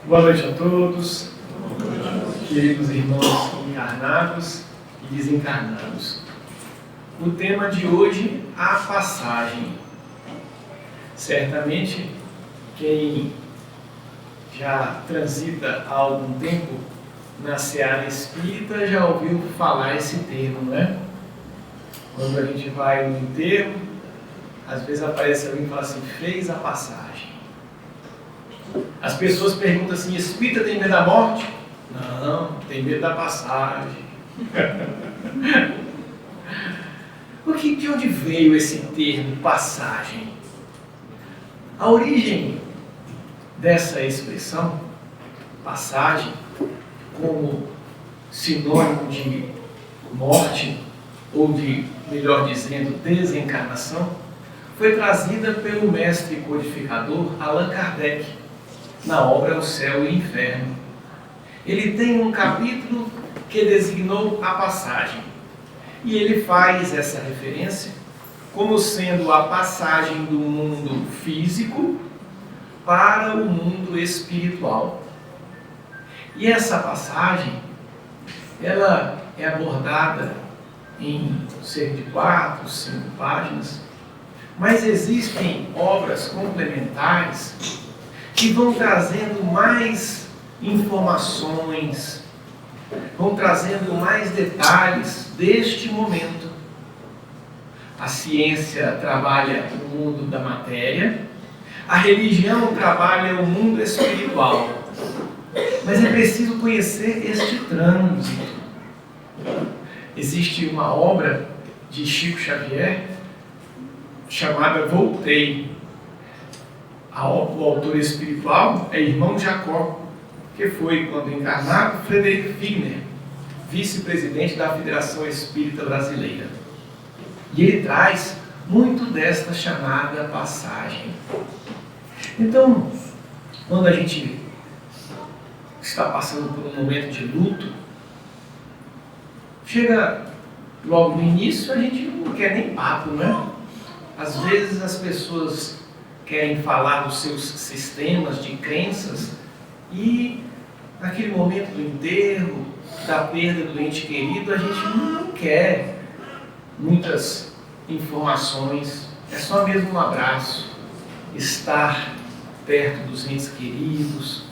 Boa noite a todos, queridos irmãos encarnados e desencarnados. O tema de hoje, a passagem. Certamente, quem já transita há algum tempo na seara espírita já ouviu falar esse termo, não é? Quando a gente vai no enterro, às vezes aparece alguém e fala assim, fez a passagem. As pessoas perguntam assim, espírita tem medo da morte? Não, tem medo da passagem. De onde veio esse termo passagem? A origem dessa expressão, passagem, como sinônimo de morte, ou de, melhor dizendo, desencarnação, foi trazida pelo mestre codificador Allan Kardec, na obra O Céu e o Inferno. Ele tem um capítulo que designou a passagem, e ele faz essa referência como sendo a passagem do mundo físico para o mundo espiritual. E essa passagem, ela é abordada em cerca de 4, 5 páginas, mas existem obras complementares que vão trazendo mais informações, vão trazendo mais detalhes deste momento. A ciência trabalha o mundo da matéria, a religião trabalha o mundo espiritual. Mas é preciso conhecer este trânsito. Existe uma obra de Chico Xavier chamada Voltei. O autor espiritual é irmão Jacó, que foi, quando encarnado, Frederico Figner, vice-presidente da Federação Espírita Brasileira. E ele traz muito desta chamada passagem. Então, quando a gente está passando por um momento de luto, chega logo no início, a gente não quer nem papo, né? Às vezes as pessoas querem falar dos seus sistemas de crenças e naquele momento do enterro, da perda do ente querido, a gente não quer muitas informações, é só mesmo um abraço, estar perto dos entes queridos,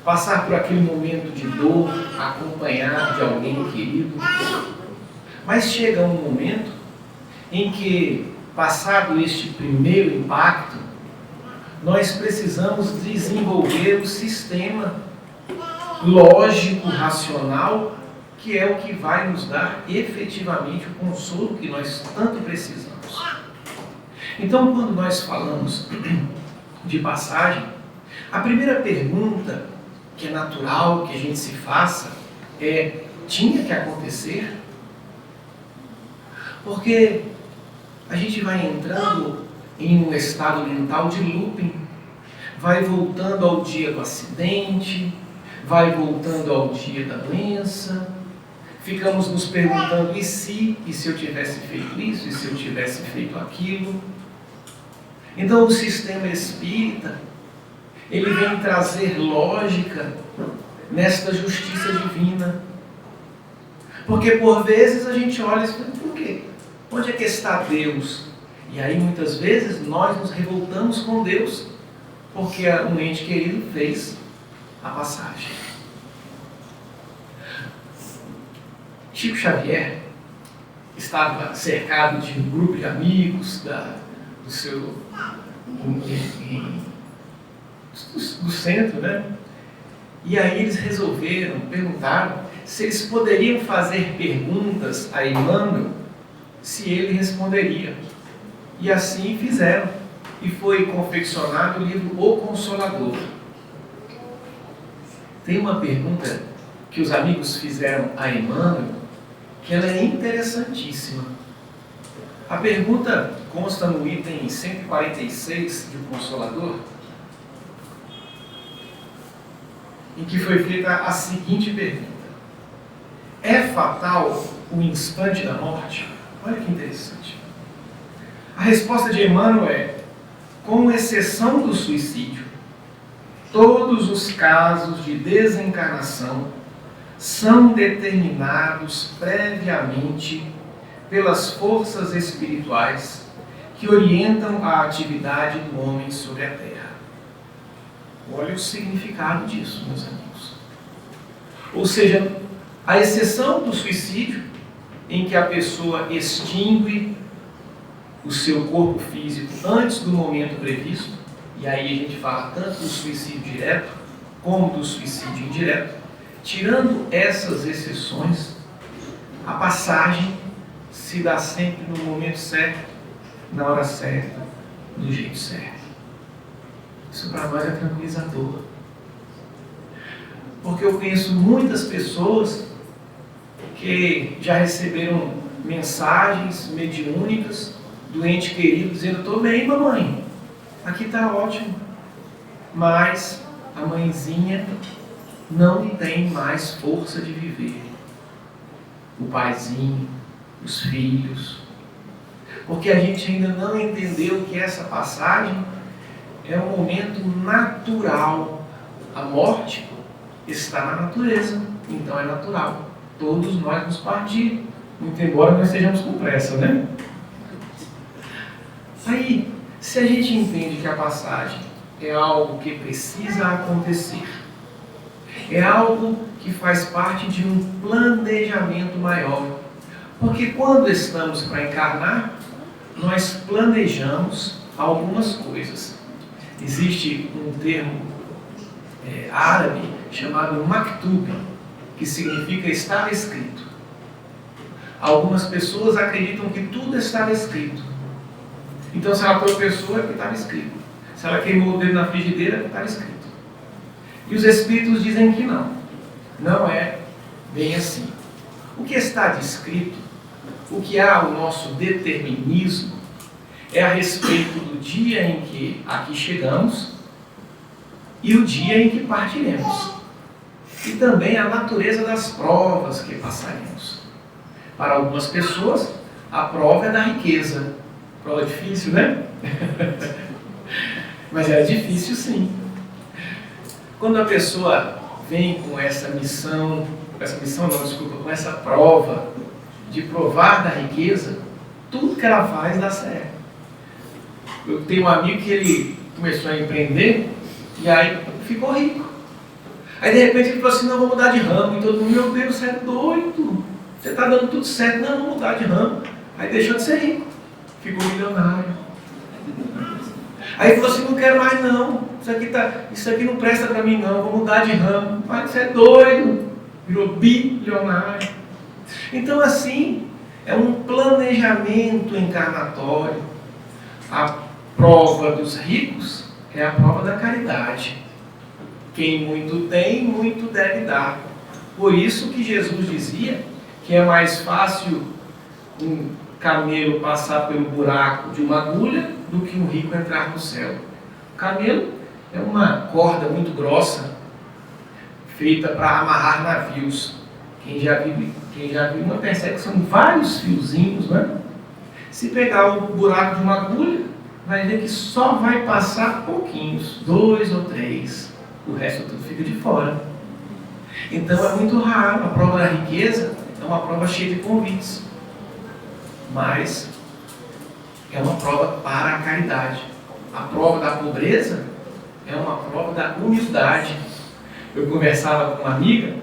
passar por aquele momento de dor, acompanhado de alguém querido. Mas chega um momento em que, passado este primeiro impacto, nós precisamos desenvolver o sistema lógico, racional, que é o que vai nos dar efetivamente o consolo que nós tanto precisamos. Então, quando nós falamos de passagem, a primeira pergunta que é natural que a gente se faça é, tinha que acontecer? Porque a gente vai entrando em um estado mental de looping, vai voltando ao dia do acidente, vai voltando ao dia da doença, ficamos nos perguntando, e se eu tivesse feito isso, e se eu tivesse feito aquilo? Então o sistema espírita, ele vem trazer lógica nesta justiça divina. Porque por vezes a gente olha e diz, por quê? Onde é que está Deus? E aí muitas vezes nós nos revoltamos com Deus, porque um ente querido fez a passagem. Chico Xavier estava cercado de um grupo de amigos do centro, né? E aí eles perguntaram se eles poderiam fazer perguntas a Emmanuel, se ele responderia. E assim fizeram. E foi confeccionado o livro O Consolador. Tem uma pergunta que os amigos fizeram a Emmanuel, que ela é interessantíssima. A pergunta consta no item 146 do Consolador, em que foi feita a seguinte pergunta: é fatal o instante da morte? Olha que interessante. A resposta de Emmanuel é, com exceção do suicídio, todos os casos de desencarnação são determinados previamente pelas forças espirituais que orientam a atividade do homem sobre a Terra. Olha o significado disso, meus amigos. Ou seja, à exceção do suicídio, em que a pessoa extingue o seu corpo físico antes do momento previsto, e aí a gente fala tanto do suicídio direto como do suicídio indireto, tirando essas exceções, a passagem se dá sempre no momento certo, na hora certa, do jeito certo. Isso para nós é tranquilizador. Porque eu conheço muitas pessoas que já receberam mensagens mediúnicas do ente querido dizendo: estou bem, mamãe, aqui está ótimo. Mas a mãezinha não tem mais força de viver. O paizinho, os filhos. Porque a gente ainda não entendeu que essa passagem é um momento natural. A morte está na natureza, então é natural. Todos nós vamos partir, muito embora nós estejamos com pressa, né? Aí, se a gente entende que a passagem é algo que precisa acontecer, é algo que faz parte de um planejamento maior, porque quando estamos para encarnar, nós planejamos algumas coisas. Existe um termo árabe chamado maktub, que significa estava escrito. Algumas pessoas acreditam que tudo estava escrito. Então, se ela tropeçou, é porque estava escrito. Se ela queimou o dedo na frigideira, é porque estava escrito. E os espíritos dizem que não. Não é bem assim. O que está descrito, o que há o nosso determinismo, é a respeito do dia em que aqui chegamos e o dia em que partiremos. E também a natureza das provas que passaremos. Para algumas pessoas, a prova é da riqueza. Prova difícil, né? Mas é difícil, sim. Quando a pessoa vem com essa missão, com essa prova de provar da riqueza, tudo que ela faz dá certo. Eu tenho um amigo que ele começou a empreender e aí ficou rico. Aí de repente ele falou assim: não, vou mudar de ramo. E todo mundo: meu Deus, você é doido, você está dando tudo certo. Não, vou mudar de ramo. Aí deixou de ser rico, ficou milionário. Aí ele falou assim: não quero mais não, isso aqui não presta para mim não, vou mudar de ramo. Mas você é doido, virou bilionário. Então assim, é um planejamento encarnatório. A prova dos ricos é a prova da caridade. Quem muito tem, muito deve dar. Por isso que Jesus dizia que é mais fácil um camelo passar pelo buraco de uma agulha do que um rico entrar no céu. O camelo é uma corda muito grossa, feita para amarrar navios. Quem já viu uma percebe que são vários fiozinhos, né? Se pegar o buraco de uma agulha, vai ver que só vai passar pouquinhos, 2 ou 3. O resto tudo fica de fora. Então é muito raro. A prova da riqueza é uma prova cheia de convites. Mas é uma prova para a caridade. A prova da pobreza é uma prova da humildade. Eu conversava com uma amiga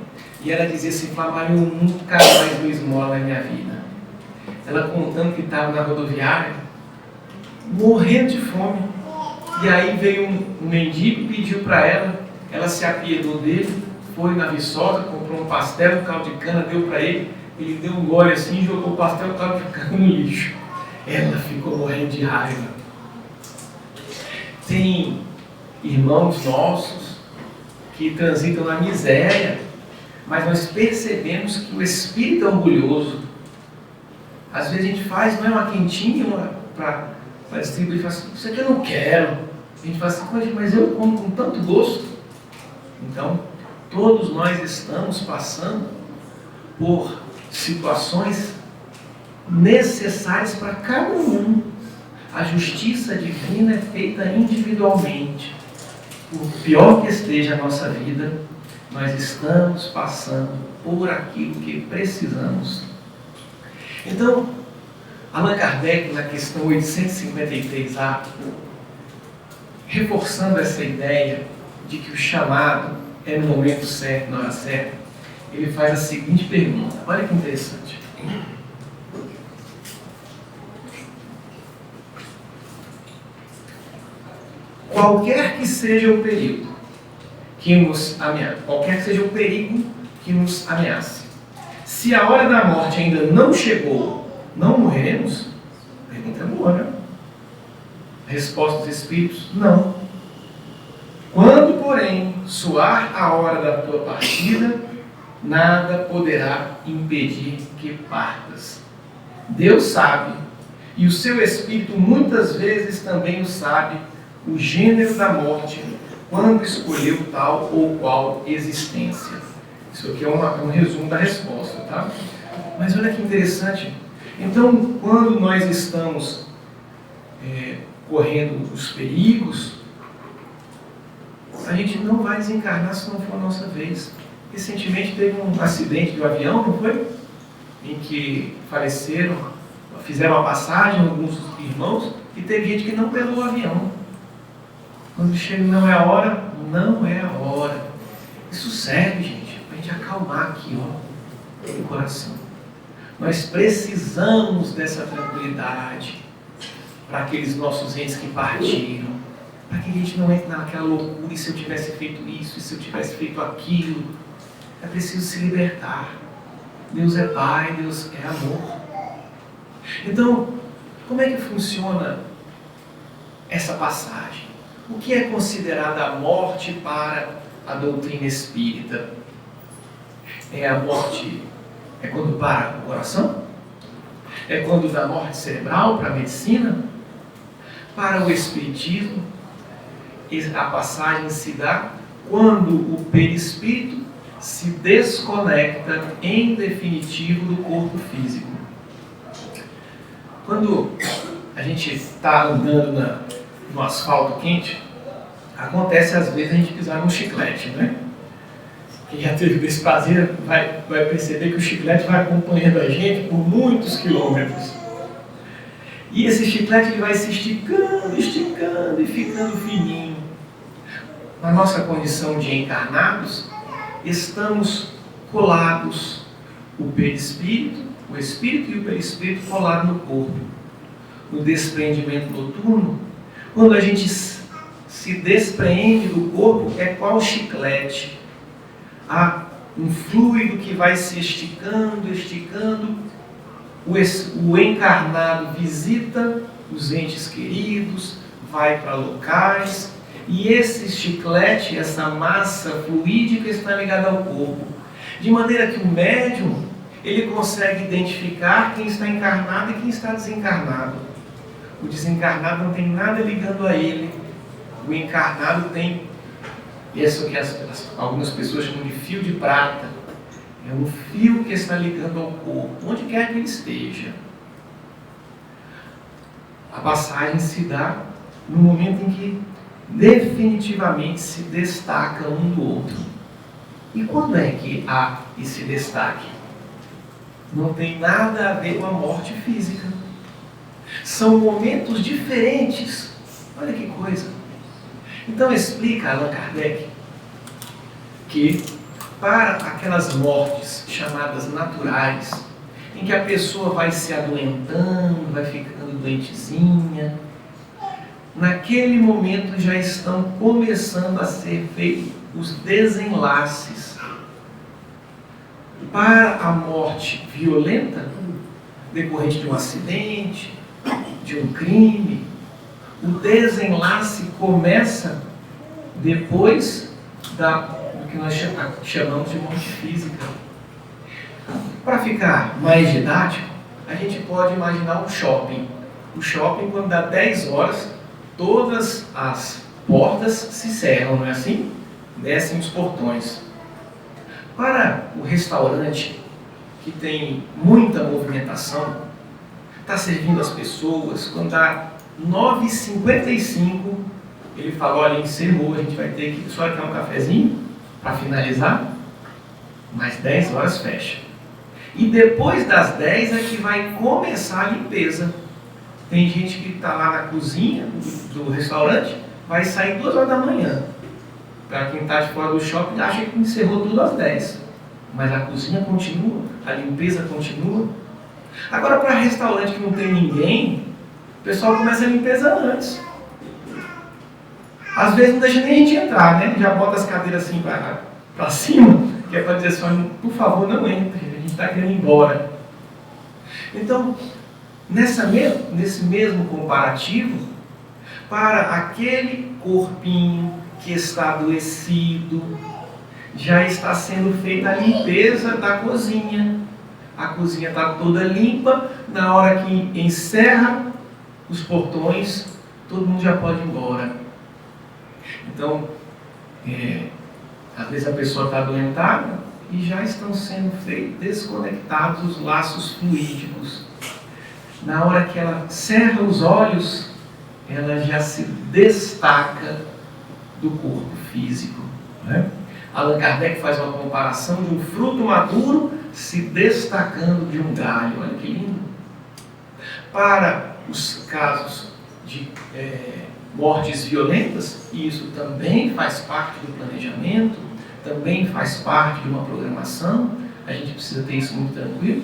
e ela dizia assim: Flávio, eu nunca mais dou esmola na minha vida. Ela contando que estava na rodoviária, morrendo de fome. E aí veio um mendigo e pediu para ela se apiedou dele, foi na Viçosa, comprou um pastel, um caldo de cana, deu para ele. Ele deu um gole assim e jogou o pastel e o caldo de cana no lixo. Ela ficou morrendo de raiva. Tem irmãos nossos que transitam na miséria, mas nós percebemos que o espírito é orgulhoso. Às vezes a gente faz, não é uma quentinha para distribuir, fala assim: isso aqui eu não quero. A gente fala assim: mas eu como com tanto gosto. Então, todos nós estamos passando por situações necessárias para cada um. A justiça divina é feita individualmente. por pior que esteja a nossa vida, nós estamos passando por aquilo que precisamos. Então, Allan Kardec, na questão 853A, reforçando essa ideia de que o chamado é no momento certo, na hora certa, ele faz a seguinte pergunta. Olha que interessante. Qualquer que seja o perigo que nos ameaça, qualquer que seja o perigo que nos ameace, se a hora da morte ainda não chegou, não morreremos? Pergunta boa, né? Resposta dos Espíritos: não. Quando, porém, soar a hora da tua partida, nada poderá impedir que partas. Deus sabe, e o seu Espírito muitas vezes também o sabe, o gênero da morte, quando escolheu tal ou qual existência. Isso aqui é um resumo da resposta, tá? Mas olha que interessante. Então, quando nós estamos correndo os perigos, a gente não vai desencarnar se não for a nossa vez. Recentemente teve um acidente de um avião, não foi? Em que faleceram, fizeram a passagem, alguns irmãos, e teve gente que não pegou o avião. Quando chega não é a hora, não é a hora. Isso serve, gente, para a gente acalmar aqui, ó, o coração. Nós precisamos dessa tranquilidade para aqueles nossos entes que partiram, para que a gente não entre naquela loucura, e se eu tivesse feito isso, e se eu tivesse feito aquilo. É preciso se libertar. Deus é Pai, Deus é amor. Então, como é que funciona essa passagem? O que é considerada a morte para a doutrina espírita? É a morte, é quando para o coração? É quando dá morte cerebral para a medicina? Para o espiritismo, a passagem se dá quando o perispírito se desconecta em definitivo do corpo físico. Quando a gente está andando no asfalto quente, acontece às vezes a gente pisar num chiclete, né? Quem já teve esse prazer vai perceber que o chiclete vai acompanhando a gente por muitos quilômetros. E esse chiclete ele vai se esticando, esticando e ficando fininho. Na nossa condição de encarnados, estamos colados, o perispírito, o espírito e o perispírito colados no corpo. No desprendimento noturno, quando a gente se despreende do corpo, é qual chiclete. Há um fluido que vai se esticando, esticando. O encarnado visita os entes queridos, vai para locais, e esse chiclete, essa massa fluídica está ligada ao corpo. De maneira que o médium, ele consegue identificar quem está encarnado e quem está desencarnado. O desencarnado não tem nada ligando a ele. O encarnado tem isso que algumas pessoas chamam de fio de prata. É um fio que está ligando ao corpo, onde quer que ele esteja. A passagem se dá no momento em que definitivamente se destaca um do outro. E quando é que há esse destaque? Não tem nada a ver com a morte física. São momentos diferentes. Olha que coisa. Então explica Allan Kardec que para aquelas mortes chamadas naturais, em que a pessoa vai se adoentando, vai ficando doentezinha, naquele momento já estão começando a ser feitos os desenlaces. Para a morte violenta, decorrente de um acidente, de um crime, o desenlace começa depois do que nós chamamos de morte física. Para ficar mais didático, a gente pode imaginar um shopping. O shopping, quando dá 10 horas, todas as portas se cerram, não é assim? Descem os portões. Para o restaurante, que tem muita movimentação, está servindo as pessoas, quando dá 9h55, ele falou, olha, encerrou, a gente vai ter que só quer um cafezinho para finalizar, mas 10 horas fecha. E depois das 10 é que vai começar a limpeza. Tem gente que está lá na cozinha do restaurante, vai sair 2 horas da manhã. Para quem está de fora do shopping, acha que encerrou tudo às 10. Mas a cozinha continua, a limpeza continua. Agora, para restaurante que não tem ninguém, o pessoal começa a limpeza antes. Às vezes não deixa nem a gente entrar, né? Já bota as cadeiras assim para cima, que é para dizer assim, por favor, não entre, a gente está querendo ir embora. Então, nesse mesmo comparativo, para aquele corpinho que está adoecido, já está sendo feita a limpeza da cozinha. A cozinha está toda limpa, na hora que encerra os portões, todo mundo já pode ir embora. Então, às vezes a pessoa está adoentada e já estão sendo desconectados os laços fluídicos. Na hora que ela cerra os olhos, ela já se destaca do corpo físico, né? Allan Kardec faz uma comparação de um fruto maduro se destacando de um galho. Olha que lindo! Para os casos de mortes violentas, e isso também faz parte do planejamento, também faz parte de uma programação, a gente precisa ter isso muito tranquilo,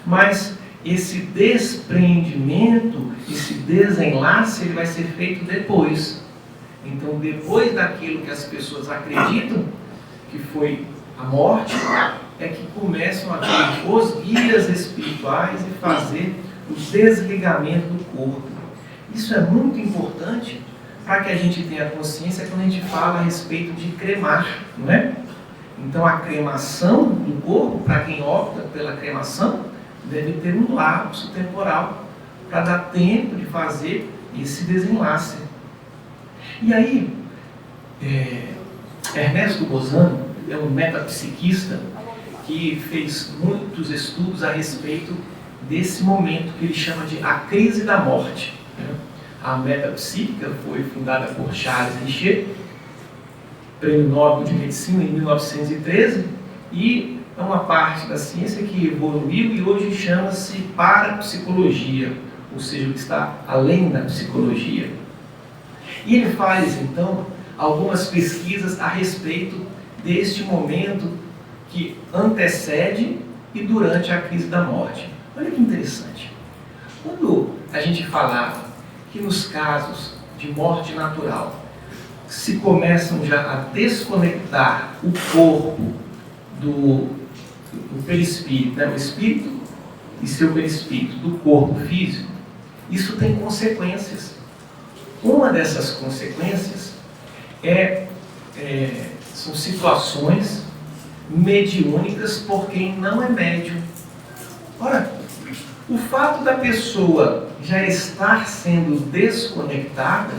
mas esse desprendimento, esse desenlace, ele vai ser feito depois. Então, depois daquilo que as pessoas acreditam que foi a morte, é que começam a ter os guias espirituais e fazer o desligamento do corpo. Isso é muito importante para que a gente tenha consciência quando a gente fala a respeito de cremar, não é? Então, a cremação do corpo, para quem opta pela cremação, deve ter um lapso temporal para dar tempo de fazer esse desenlace. E aí, Ernesto Bozano é um metapsiquista que fez muitos estudos a respeito desse momento que ele chama de a crise da morte. A metapsíquica foi fundada por Charles Richer, Prêmio Nobel de Medicina em 1913, e é uma parte da ciência que evoluiu e hoje chama-se parapsicologia, ou seja, o que está além da psicologia. E ele faz, então, algumas pesquisas a respeito deste momento que antecede e durante a crise da morte. Olha que interessante. Quando a gente falava que nos casos de morte natural se começam já a desconectar o corpo do perispírito, né? O espírito e seu perispírito do corpo físico, isso tem consequências. Uma dessas consequências são situações mediúnicas por quem não é médium. Ora, o fato da pessoa já estar sendo desconectada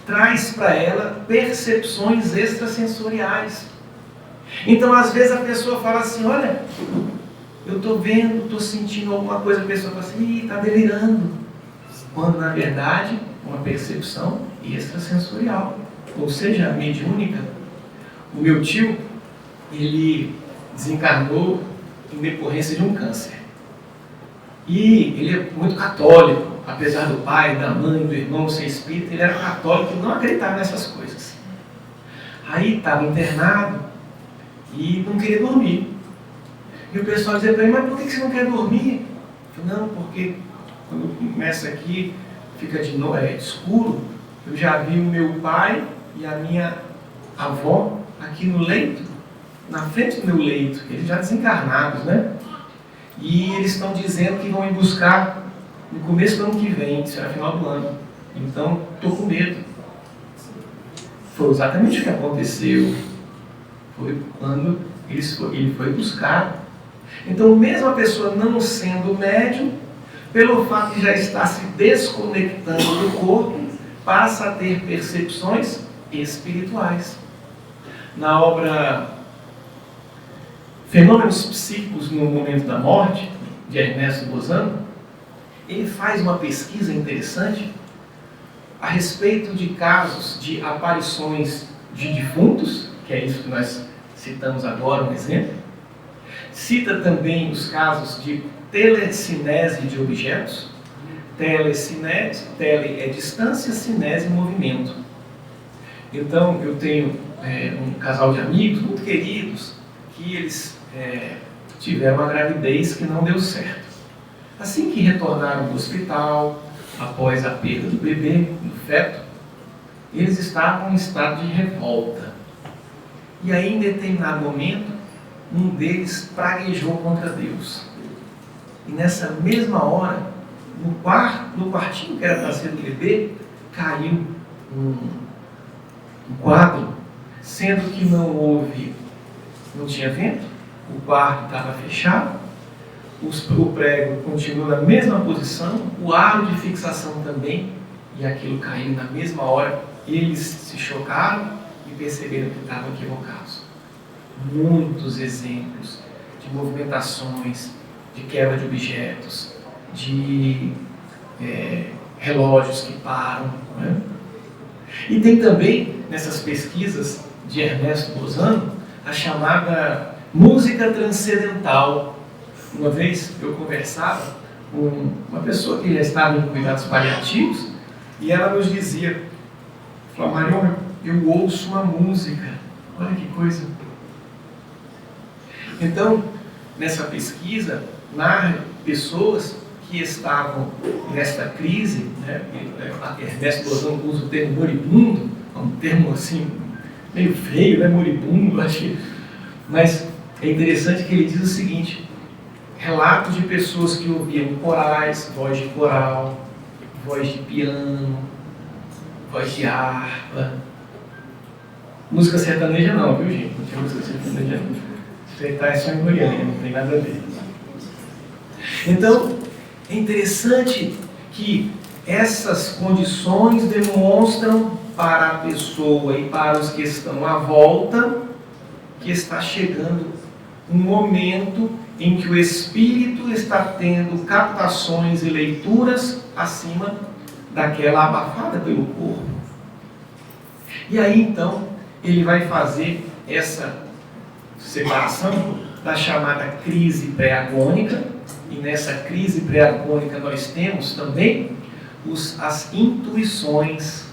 traz para ela percepções extrasensoriais. Então, às vezes a pessoa fala assim, olha, eu estou vendo, estou sentindo alguma coisa, a pessoa fala assim, está delirando. Quando, na verdade, uma percepção extrasensorial, ou seja, mediúnica. O meu tio, ele desencarnou em decorrência de um câncer. E ele é muito católico, apesar do pai, da mãe, do irmão ser espírita, ele era católico e não acreditava nessas coisas. Aí estava internado e não queria dormir. E o pessoal dizia para ele, mas por que você não quer dormir? Eu falei, não, porque quando começa aqui, fica de noite, escuro, eu já vi o meu pai e a minha avó aqui no leito, na frente do meu leito, eles já desencarnados, né? E eles estão dizendo que vão me buscar no começo do ano que vem, será final do ano. Então, estou com medo. Foi exatamente o que aconteceu. Foi quando ele foi buscado. Então, mesmo a pessoa não sendo médium, pelo fato de já estar se desconectando do corpo, passa a ter percepções espirituais. Na obra Fenômenos Psíquicos no Momento da Morte, de Ernesto Bozano, ele faz uma pesquisa interessante a respeito de casos de aparições de defuntos, que é isso que nós citamos agora, um exemplo. Cita também os casos de telecinese de objetos. Telecinese, tele é distância, cinese movimento. Então, eu tenho um casal de amigos muito queridos que eles tiveram uma gravidez que não deu certo. Assim que retornaram do hospital, após a perda do bebê, do feto, eles estavam em estado de revolta. E aí, em determinado momento, um deles praguejou contra Deus. E nessa mesma hora, no quartinho que era para ser do bebê, caiu um quadro, sendo que não tinha vento, o quarto estava fechado, o prego continuou na mesma posição, o aro de fixação também, e aquilo caiu na mesma hora. Eles se chocaram e perceberam que estavam equivocados. Muitos exemplos de movimentações, de quebra de objetos, de relógios que param. Né? E tem também, nessas pesquisas de Ernesto Bozano, a chamada música transcendental. Uma vez eu conversava com uma pessoa que já estava em cuidados paliativos e ela nos dizia, Marion, eu ouço uma música. Olha que coisa. Então, nessa pesquisa, narra pessoas que estavam nesta crise, né? Ernesto Bozano usa o termo moribundo, um termo assim, meio feio, né? Moribundo, acho que. Mas é interessante que ele diz o seguinte: relatos de pessoas que ouviam corais, voz de coral, voz de piano, voz de harpa. Música sertaneja não, viu, gente? Não tinha música sertaneja não. Isso é só em Goiânia, não tem nada a ver. Então, é interessante que essas condições demonstram para a pessoa e para os que estão à volta que está chegando um momento em que o espírito está tendo captações e leituras acima daquela abafada pelo corpo. E aí então ele vai fazer essa separação da chamada crise pré-agônica, e nessa crise pré-agônica nós temos também as intuições,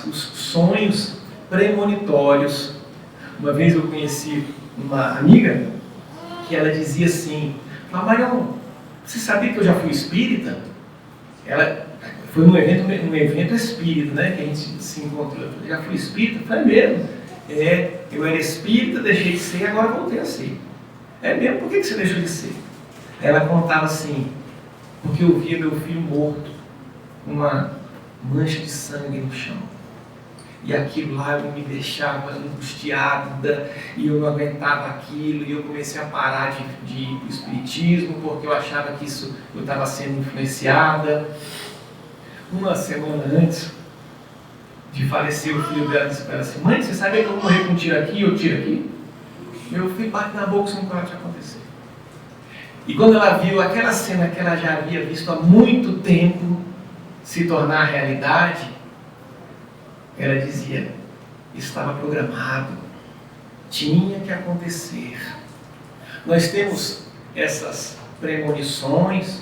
os sonhos premonitórios. Uma vez eu conheci uma amiga que ela dizia assim: Marion, você sabia que eu já fui espírita? Ela foi num evento espírita, né, que a gente se encontrou. Eu falei, já fui espírita? Eu falei, mesmo? Eu era espírita, deixei de ser, agora voltei a ser. É mesmo? Por que você deixou de ser? Ela contava assim: porque eu via meu filho morto, uma mancha de sangue no chão. E aquilo lá me deixava angustiada, e eu não aguentava aquilo, e eu comecei a parar de ir para o espiritismo, porque eu achava que eu estava sendo influenciada. Uma semana antes de falecer, o filho dela disse para ela assim: mãe, você sabia que eu vou morrer com um tiro aqui e eu tiro aqui? Meu filho bate na boca, isso não pode acontecer. E quando ela viu aquela cena que ela já havia visto há muito tempo se tornar realidade, ela dizia: estava programado, tinha que acontecer. Nós temos essas premonições.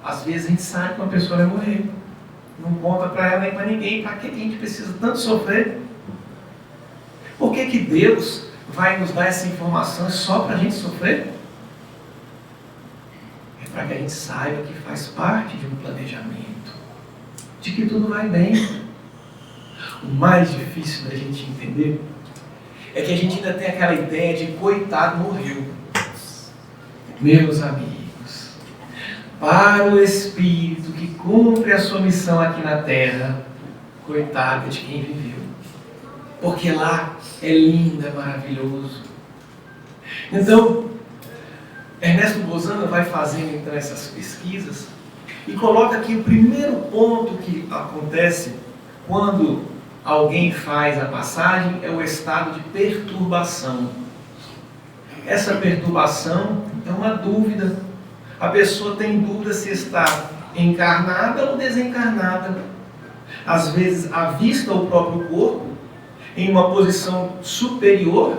Às vezes a gente sabe que uma pessoa vai morrer, não conta para ela nem para ninguém. Para que a gente precisa tanto sofrer? Por que Deus vai nos dar essa informação só para a gente sofrer? É para que a gente saiba que faz parte de um planejamento, de que tudo vai bem. O mais difícil da gente entender é que a gente ainda tem aquela ideia de coitado, morreu. Meus amigos, para o espírito que cumpre a sua missão aqui na terra, coitado de quem viveu, porque lá é lindo, é maravilhoso. Então, Ernesto Bozano vai fazendo então essas pesquisas e coloca aqui o primeiro ponto que acontece quando alguém faz a passagem, é o estado de perturbação. Essa perturbação é uma dúvida. A pessoa tem dúvida se está encarnada ou desencarnada. às vezes avista o próprio corpo em uma posição superior,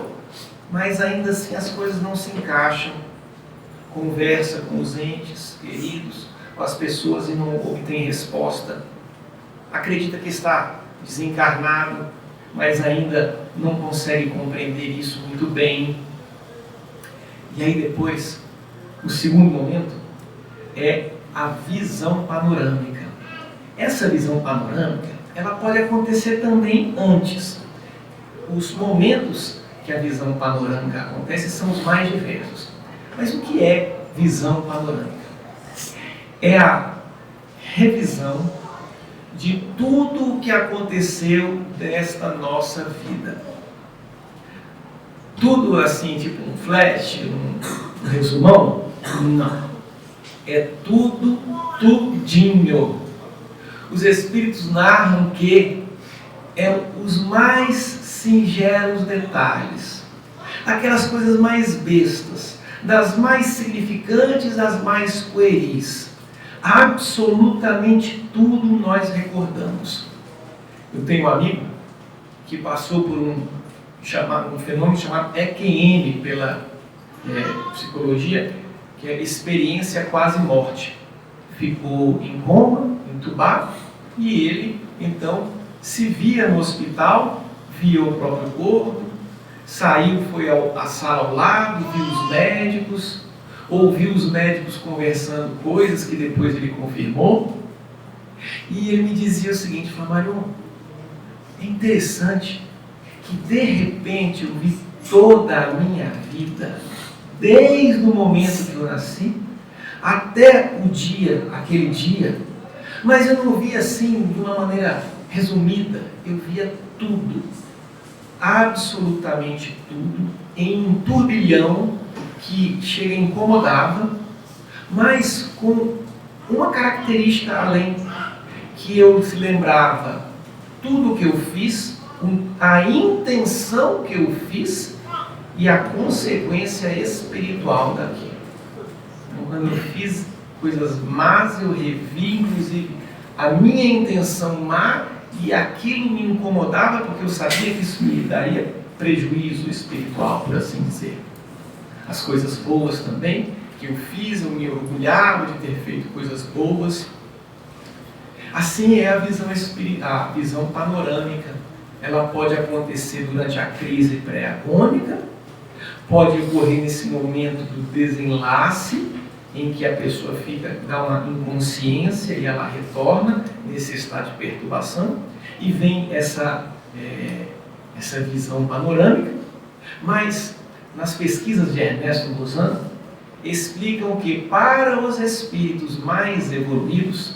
mas ainda assim as coisas não se encaixam. Conversa com os entes queridos, com as pessoas e não obtém resposta. Acredita que está desencarnado, mas ainda não consegue compreender isso muito bem. E aí depois, o segundo momento é a visão panorâmica. Essa visão panorâmica, ela pode acontecer também antes. Os momentos que a visão panorâmica acontece são os mais diversos. Mas o que é visão panorâmica? É a revisão de tudo o que aconteceu desta nossa vida. Tudo assim, tipo um flash, um resumão? Não. É tudo, tudinho. Os espíritos narram que é os mais singelos detalhes, aquelas coisas mais bestas, das mais significantes às mais pueris. Absolutamente tudo nós recordamos. Eu tenho um amigo que passou por um fenômeno chamado EQM pela psicologia, que é experiência quase morte. Ficou em coma, entubado, e ele então se via no hospital, via o próprio corpo, saiu, foi à sala ao lado, viu os médicos, ouviu os médicos conversando coisas que depois ele confirmou, e ele me dizia o seguinte: falou, Marion, é interessante que de repente eu vi toda a minha vida, desde o momento que eu nasci, até o dia, aquele dia, mas eu não via assim de uma maneira resumida, eu via tudo, absolutamente tudo, em um turbilhão que chega e incomodava, mas com uma característica além, que eu se lembrava tudo o que eu fiz, a intenção que eu fiz e a consequência espiritual daquilo. Então, quando eu fiz coisas más, eu revi, inclusive, a minha intenção má, e aquilo me incomodava porque eu sabia que isso me daria prejuízo espiritual, por assim dizer. As coisas boas também que eu fiz, eu me orgulhava de ter feito coisas boas. Assim é a visão panorâmica. Ela pode acontecer durante a crise pré-agônica, pode ocorrer nesse momento do desenlace, em que a pessoa dá uma inconsciência e ela retorna nesse estado de perturbação, e vem essa visão panorâmica. Mas nas pesquisas de Ernesto Lozano explicam que para os espíritos mais evoluídos,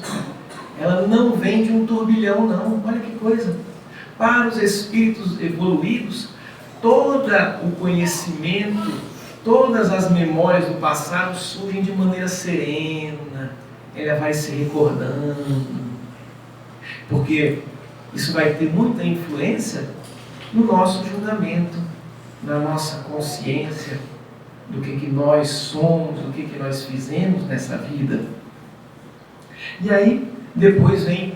ela não vem de um turbilhão, não. Olha que coisa! Para os espíritos evoluídos, todo o conhecimento, todas as memórias do passado surgem de maneira serena, ela vai se recordando, porque isso vai ter muita influência no nosso julgamento, na nossa consciência, do que nós somos, do que nós fizemos nessa vida. E aí, depois vem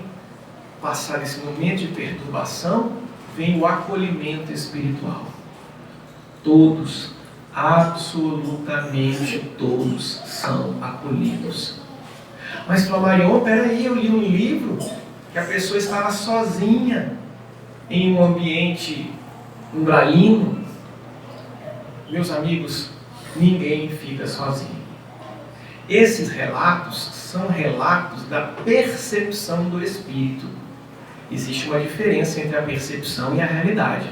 passar esse momento de perturbação, vem o acolhimento espiritual. Todos, absolutamente todos são acolhidos. Mas para Marion, peraí, eu li um livro que a pessoa estava sozinha em um ambiente umbralino. Meus amigos, ninguém fica sozinho. Esses relatos são relatos da percepção do espírito. Existe uma diferença entre a percepção e a realidade.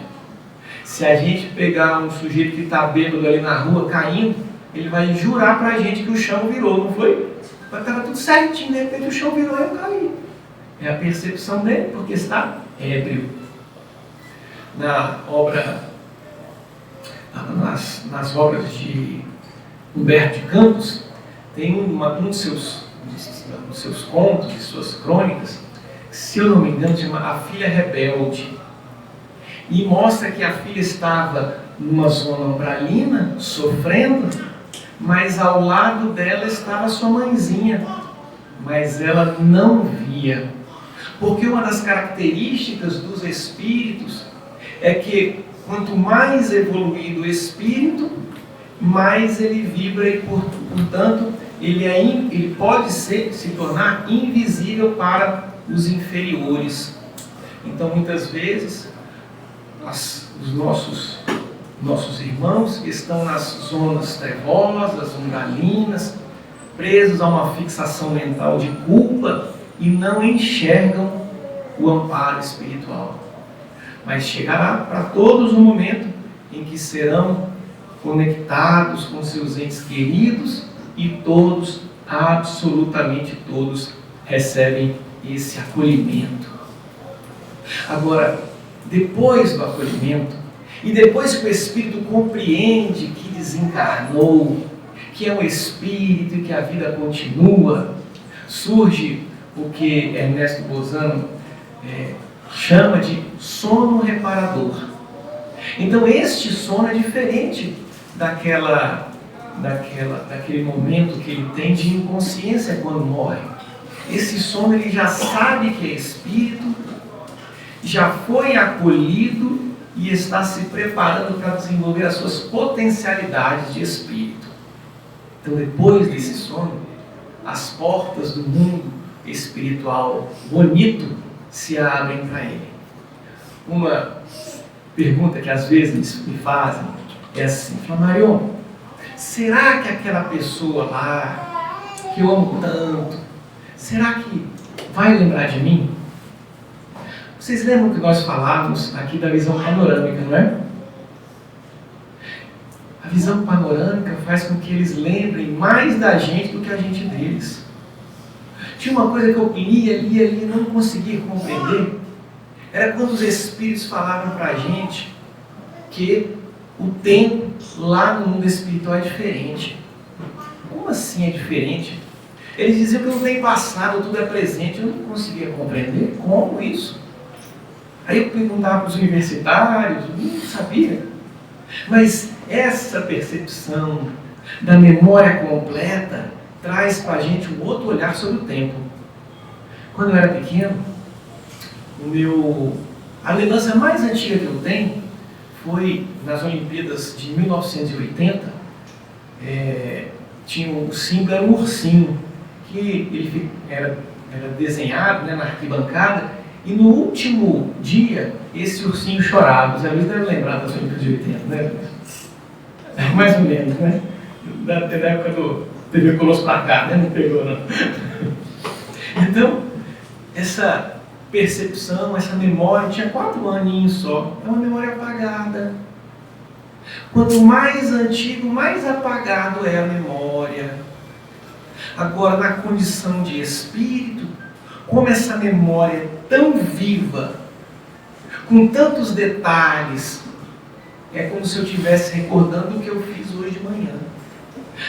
Se a gente pegar um sujeito que está bêbado ali na rua, caindo, ele vai jurar para a gente que o chão virou, não foi? Mas estava tudo certinho, de repente o chão virou e eu caí. É a percepção dele, porque está ébrio. Nas obras de Humberto de Campos, tem um dos seus contos, de suas crônicas, se eu não me engano, chama A Filha Rebelde. E mostra que a filha estava numa zona umbralina, sofrendo, mas ao lado dela estava sua mãezinha, mas ela não via. Porque uma das características dos espíritos é que quanto mais evoluído o espírito, mais ele vibra e, portanto, ele pode se tornar invisível para os inferiores. Então, muitas vezes, os nossos irmãos que estão nas zonas trevosas, umbralinas, presos a uma fixação mental de culpa e não enxergam o amparo espiritual. Mas chegará para todos o momento em que serão conectados com seus entes queridos e todos, absolutamente todos, recebem esse acolhimento. Agora, depois do acolhimento, e depois que o espírito compreende que desencarnou, que é um espírito e que a vida continua, surge o que Ernesto Bozano chama de sono reparador. Então este sono é diferente daquele momento que ele tem de inconsciência quando morre. Esse sono ele já sabe que é espírito, já foi acolhido e está se preparando para desenvolver as suas potencialidades de espírito. Então, depois desse sono, as portas do mundo espiritual bonito se abrem para ele. Uma pergunta que às vezes me fazem é assim: Flamarion, será que aquela pessoa lá, que eu amo tanto, será que vai lembrar de mim? Vocês lembram que nós falávamos aqui da visão panorâmica, não é? A visão panorâmica faz com que eles lembrem mais da gente do que a gente deles. Tinha uma coisa que eu lia e não conseguia compreender. Era quando os espíritos falavam para a gente que o tempo lá no mundo espiritual é diferente. Como assim é diferente? Eles diziam que não tem passado, tudo é presente. Eu não conseguia compreender como isso. Aí eu perguntava para os universitários, eu não sabia. Mas essa percepção da memória completa traz para a gente um outro olhar sobre o tempo. Quando eu era pequeno, a lembrança mais antiga que eu tenho foi nas Olimpíadas de 1980. Tinha um símbolo, era um ursinho, que ele era desenhado, né, na arquibancada. E no último dia, esse ursinho chorava. Os amigos devem lembrar das Olimpíadas de 80, né? Mais ou menos, né? Da época do TV Colosso pra cá, né? Não pegou, não. Então, essa percepção, essa memória, tinha 4 aninhos só. É uma memória apagada. Quanto mais antigo, mais apagado é a memória. Agora, na condição de espírito, como essa memória é tão viva, com tantos detalhes, é como se eu estivesse recordando o que eu fiz hoje de manhã.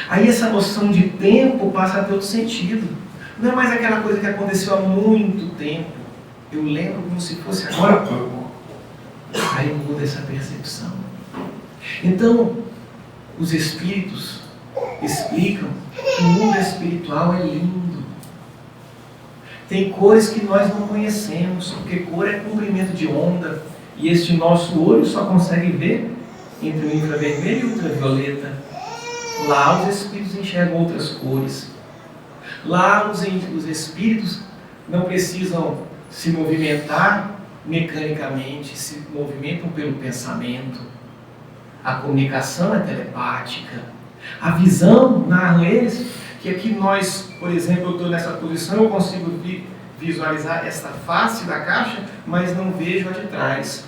Aí essa noção de tempo passa a ter outro sentido. Não é mais aquela coisa que aconteceu há muito tempo. Eu lembro como se fosse agora há pouco. Aí muda essa percepção. Então, os espíritos explicam que o mundo espiritual é lindo. Tem cores que nós não conhecemos, porque cor é comprimento de onda, e este nosso olho só consegue ver entre o infravermelho e o ultravioleta. Lá os espíritos enxergam outras cores. Lá os espíritos não precisam se movimentar mecanicamente, se movimentam pelo pensamento. A comunicação é telepática. A visão, narram eles, que aqui nós, por exemplo, eu estou nessa posição, eu consigo visualizar esta face da caixa, mas não vejo a de trás.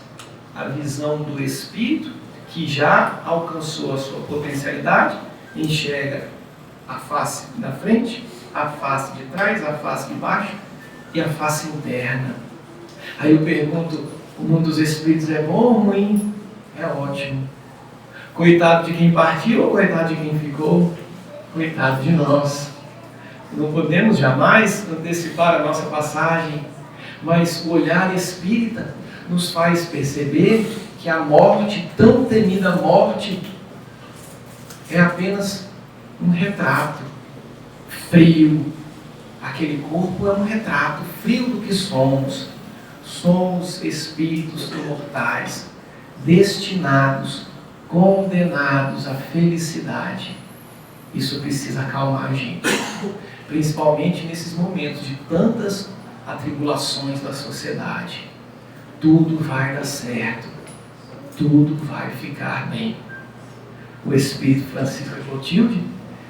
A visão do espírito, que já alcançou a sua potencialidade, enxerga a face da frente, a face de trás, a face de baixo e a face interna. Aí eu pergunto, o mundo dos espíritos é bom ou ruim? É ótimo. Coitado de quem partiu ou coitado de quem ficou? Coitado de nós. Não podemos jamais antecipar a nossa passagem, mas o olhar espírita nos faz perceber que a morte, tão temida morte, é apenas um retrato frio, Aquele corpo é um retrato frio do que somos. Somos espíritos imortais, destinados, condenados à felicidade. Isso precisa acalmar a gente, principalmente nesses momentos de tantas atribulações da sociedade. Tudo vai dar certo, tudo vai ficar bem. O Espírito Francisco de Clotilde,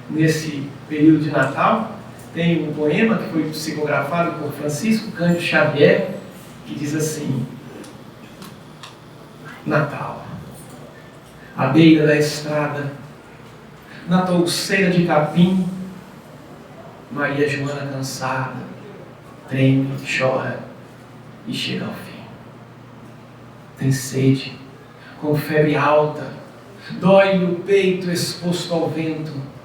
nesse período de Natal, tem um poema que foi psicografado por Francisco Cândido Xavier, que diz assim: Natal, à beira da estrada, na touceira de capim, Maria Joana cansada, treme, chora e chega ao fim. Tem sede, com febre alta, dói-lhe o peito exposto ao vento.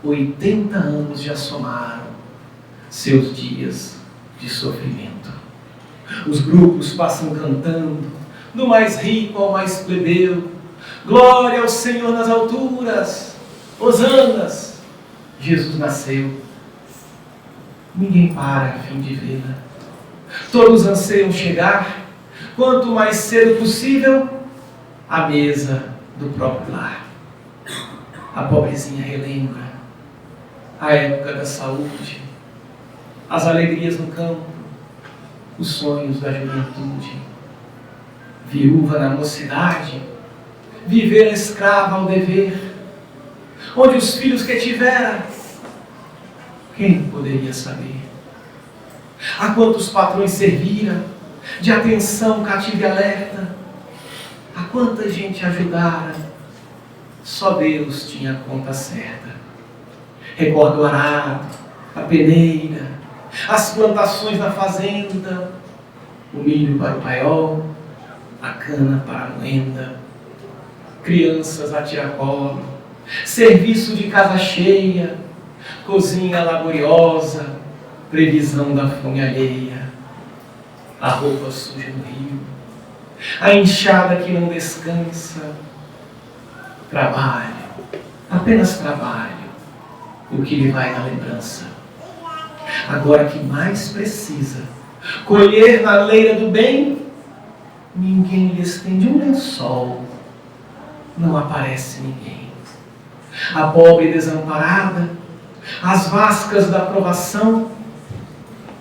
80 anos já somaram seus dias de sofrimento. Os grupos passam cantando, do mais rico ao mais plebeu: glória ao Senhor nas alturas, hosanas, Jesus nasceu. Ninguém para a fim de vê-la. Todos anseiam chegar, quanto mais cedo possível, à mesa do próprio lar. A pobrezinha relembra a época da saúde, as alegrias no campo, os sonhos da juventude. Viúva na mocidade, viver escrava ao dever, onde os filhos que tivera, quem poderia saber? A quantos patrões servira, de atenção cativa e alerta, a quanta gente ajudara, só Deus tinha a conta certa. Recordo o arado, a peneira, as plantações na fazenda, o milho para o paiol, a cana para a moenda, crianças a tiracolo, serviço de casa cheia, cozinha laboriosa, previsão da fome alheia, a roupa suja no rio, a enxada que não descansa. Trabalho, apenas trabalho, o que lhe vai na lembrança. Agora que mais precisa colher na leira do bem, ninguém lhe estende um lençol, não aparece ninguém. A pobre desamparada, as vascas da provação,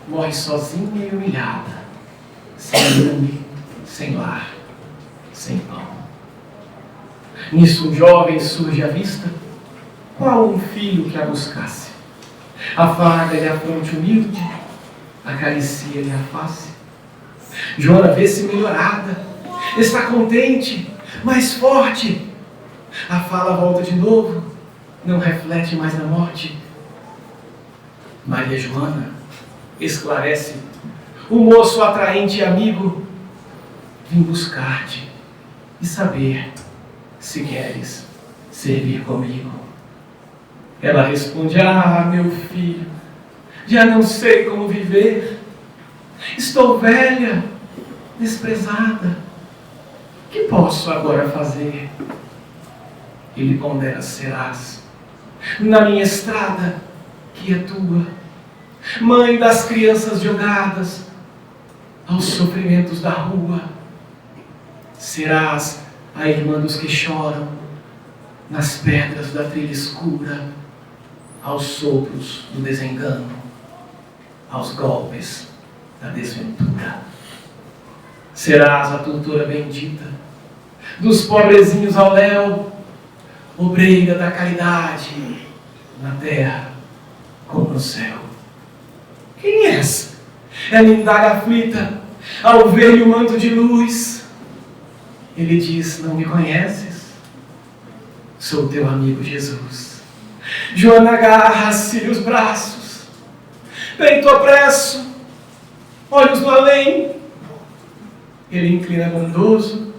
morre sozinha e humilhada, sem lume, sem lar, sem pão. Nisso um jovem surge à vista, qual um filho que a buscasse. Afaga-lhe a fronte humilde, acaricia-lhe a face. Joana vê-se melhorada, está contente, mais forte. A fala volta de novo, não reflete mais na morte. Maria Joana esclarece: o moço atraente e amigo, vim buscar-te e saber se queres servir comigo. Ela responde: ah, meu filho, já não sei como viver. Estou velha, desprezada. Que posso agora fazer? Ele pondera: serás na minha estrada, que é tua, mãe das crianças jogadas aos sofrimentos da rua. Serás a irmã dos que choram nas pedras da trilha escura, aos sopros do desengano, aos golpes da desventura. Serás a tutora bendita dos pobrezinhos ao léu, obreira da caridade na terra como no céu. Quem és? Ela indaga aflita ao ver-lhe o manto de luz. Ele diz: não me conheces? Sou teu amigo Jesus. Joana agarra-se os braços, peito opresso, olhos no além. Ele inclina bondoso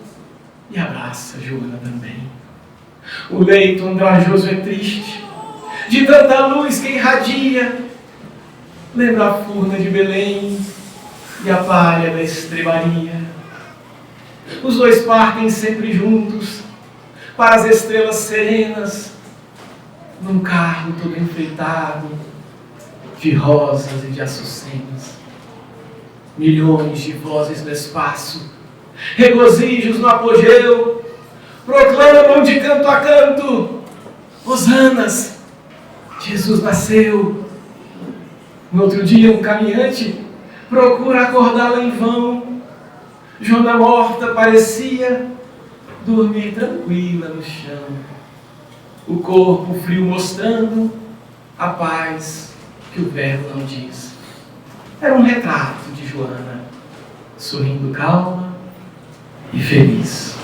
e abraça Joana também. O leito andrajoso é triste, de tanta luz que irradia. Lembra a furna de Belém e a palha da estrebaria. Os dois partem sempre juntos para as estrelas serenas, num carro todo enfeitado, de rosas e de açucenas, milhões de vozes no espaço, regozijos no apogeu, proclamam de canto a canto: hosanas, Jesus nasceu. No outro dia, um caminhante procura acordá-la em vão. Joana morta parecia dormir tranquila no chão, o corpo frio mostrando a paz que o verbo não diz. Era um retrato de Joana, sorrindo calma e feliz.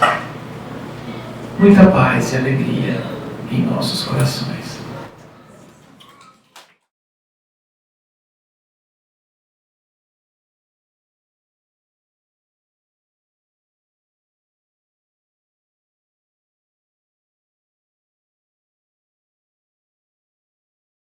Muita paz e alegria em nossos corações.